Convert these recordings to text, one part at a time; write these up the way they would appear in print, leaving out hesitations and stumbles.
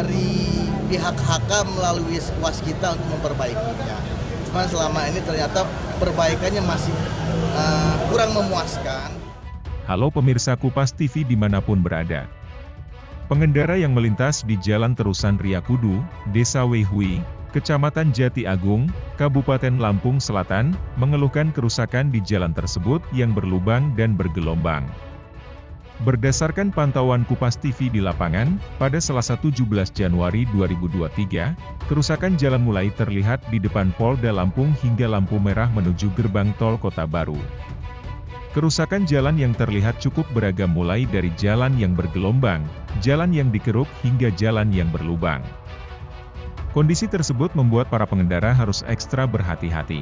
dari pihak HK melalui waskita untuk memperbaikinya. Cuman selama ini ternyata perbaikannya masih kurang memuaskan. Halo pemirsa Kupas TV dimanapun berada. Pengendara yang melintas di Jalan Terusan Riyakudu, Desa Wehui, Kecamatan Jati Agung, Kabupaten Lampung Selatan, mengeluhkan kerusakan di jalan tersebut yang berlubang dan bergelombang. Berdasarkan pantauan Kupas TV di lapangan, pada Selasa 17 Januari 2023, kerusakan jalan mulai terlihat di depan Polda Lampung hingga lampu merah menuju gerbang tol Kota Baru. Kerusakan jalan yang terlihat cukup beragam mulai dari jalan yang bergelombang, jalan yang dikeruk hingga jalan yang berlubang. Kondisi tersebut membuat para pengendara harus ekstra berhati-hati.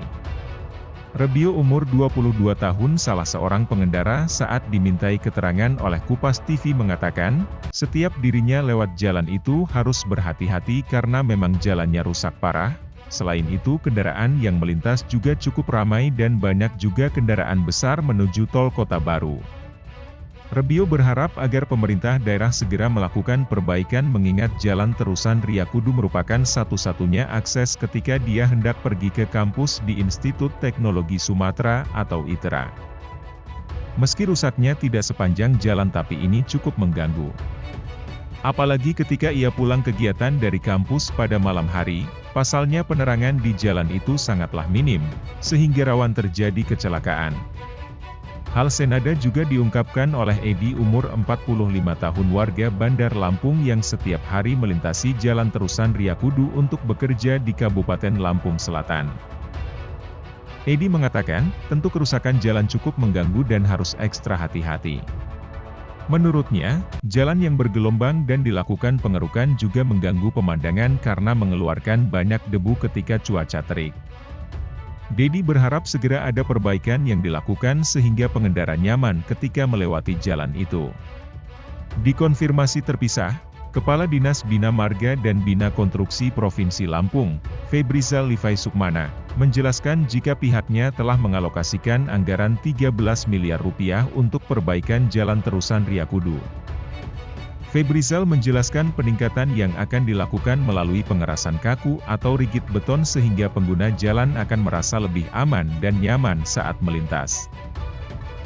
Rebio umur 22 tahun salah seorang pengendara saat dimintai keterangan oleh Kupas TV mengatakan, setiap dirinya lewat jalan itu harus berhati-hati karena memang jalannya rusak parah. Selain itu kendaraan yang melintas juga cukup ramai dan banyak juga kendaraan besar menuju tol Kota Baru. Rebio berharap agar pemerintah daerah segera melakukan perbaikan mengingat Jalan Terusan Riyakudu merupakan satu-satunya akses ketika dia hendak pergi ke kampus di Institut Teknologi Sumatera atau ITERA. Meski rusaknya tidak sepanjang jalan tapi ini cukup mengganggu. Apalagi ketika ia pulang kegiatan dari kampus pada malam hari, pasalnya penerangan di jalan itu sangatlah minim, sehingga rawan terjadi kecelakaan. Hal senada juga diungkapkan oleh Edi umur 45 tahun warga Bandar Lampung yang setiap hari melintasi Jalan Terusan Riyakudu untuk bekerja di Kabupaten Lampung Selatan. Edi mengatakan, tentu kerusakan jalan cukup mengganggu dan harus ekstra hati-hati. Menurutnya, jalan yang bergelombang dan dilakukan pengerukan juga mengganggu pemandangan karena mengeluarkan banyak debu ketika cuaca terik. Dedi berharap segera ada perbaikan yang dilakukan sehingga pengendara nyaman ketika melewati jalan itu. Dikonfirmasi terpisah, Kepala Dinas Bina Marga dan Bina Konstruksi Provinsi Lampung, Febrizal Livai Sukmana, menjelaskan jika pihaknya telah mengalokasikan anggaran 13 miliar rupiah untuk perbaikan Jalan Terusan Riyakudu. Febrizal menjelaskan peningkatan yang akan dilakukan melalui pengerasan kaku atau rigid beton sehingga pengguna jalan akan merasa lebih aman dan nyaman saat melintas.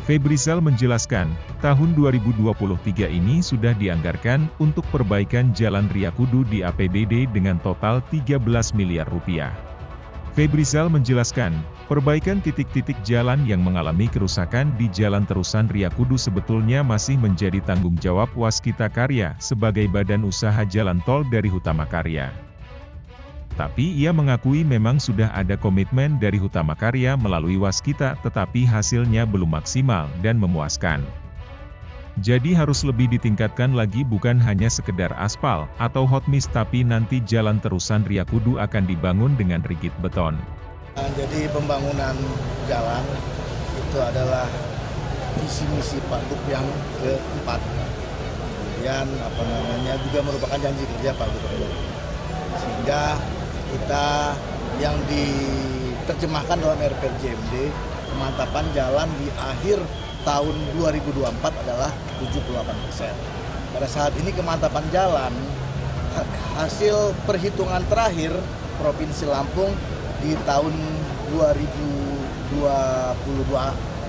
Febrizal menjelaskan, tahun 2023 ini sudah dianggarkan untuk perbaikan Jalan Riyakudu di APBD dengan total 13 miliar rupiah. Febrizal menjelaskan, perbaikan titik-titik jalan yang mengalami kerusakan di Jalan Terusan Riyakudu sebetulnya masih menjadi tanggung jawab Waskita Karya sebagai badan usaha jalan tol dari Hutama Karya. Tapi ia mengakui memang sudah ada komitmen dari Hutama Karya melalui Waskita tetapi hasilnya belum maksimal dan memuaskan. Jadi harus lebih ditingkatkan lagi bukan hanya sekedar aspal atau hotmix tapi nanti Jalan Terusan Riyakudu akan dibangun dengan rigid beton. Jadi pembangunan jalan itu adalah visi misi Pak Gub yang keempat. Kemudian juga merupakan janji kerja Pak Gubernur. Sehingga kita yang diterjemahkan dalam RPJMD, pemantapan jalan di akhir tahun 2024 adalah 78%. Pada saat ini kemantapan jalan, hasil perhitungan terakhir Provinsi Lampung di tahun 2022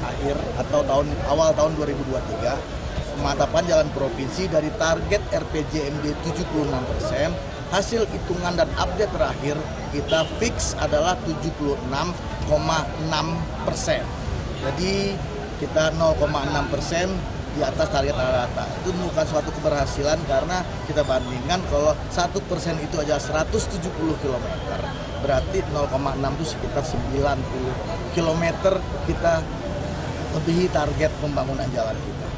akhir atau awal tahun 2023, pemantapan jalan provinsi dari target RPJMD 76%, hasil hitungan dan update terakhir kita fix adalah 76,6%. Jadi kita 0,6% di atas target rata-rata. Itu bukan suatu keberhasilan karena kita bandingkan kalau 1% itu aja 170 km. Berarti 0,6 itu sekitar 90 km kita lebihi target pembangunan jalan kita.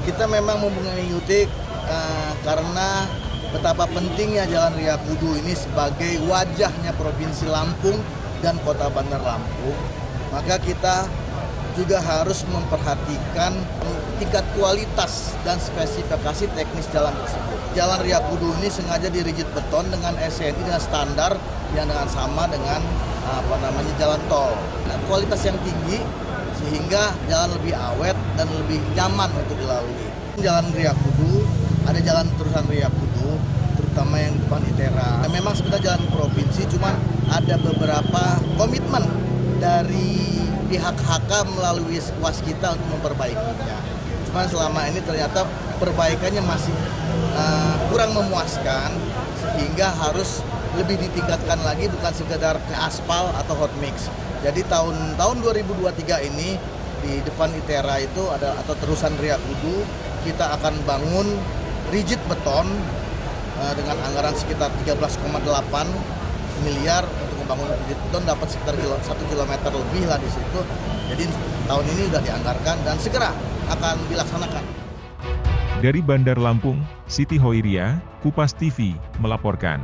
Kita memang mengikuti karena betapa pentingnya Jalan Riyakudu ini sebagai wajahnya Provinsi Lampung dan Kota Bandar Lampung. Maka kita juga harus memperhatikan tingkat kualitas dan spesifikasi teknis jalan tersebut. Jalan Riyakudu ini sengaja dirigid beton dengan SNI dengan standar yang dengan sama dengan jalan tol. Nah, kualitas yang tinggi sehingga jalan lebih awet dan lebih nyaman untuk dilalui. Jalan Riyakudu, ada Jalan Terusan Riyakudu, terutama yang di depan ITERA. Memang sebenarnya jalan provinsi, cuman ada beberapa komitmen dari pihak HK melalui waskita untuk memperbaikinya. Cuman selama ini ternyata perbaikannya masih kurang memuaskan, sehingga harus lebih ditingkatkan lagi, bukan sekedar aspal atau hot mix. Jadi tahun 2023 ini di depan ITERA itu ada atau terusan Ria Kudu, kita akan bangun rigid beton dengan anggaran sekitar 13,8 miliar untuk membangun rigid beton, dapat sekitar 1 kilometer lebih lah di situ. Jadi tahun ini sudah dianggarkan dan segera akan dilaksanakan. Dari Bandar Lampung, Siti Hoiria, Kupas TV, melaporkan.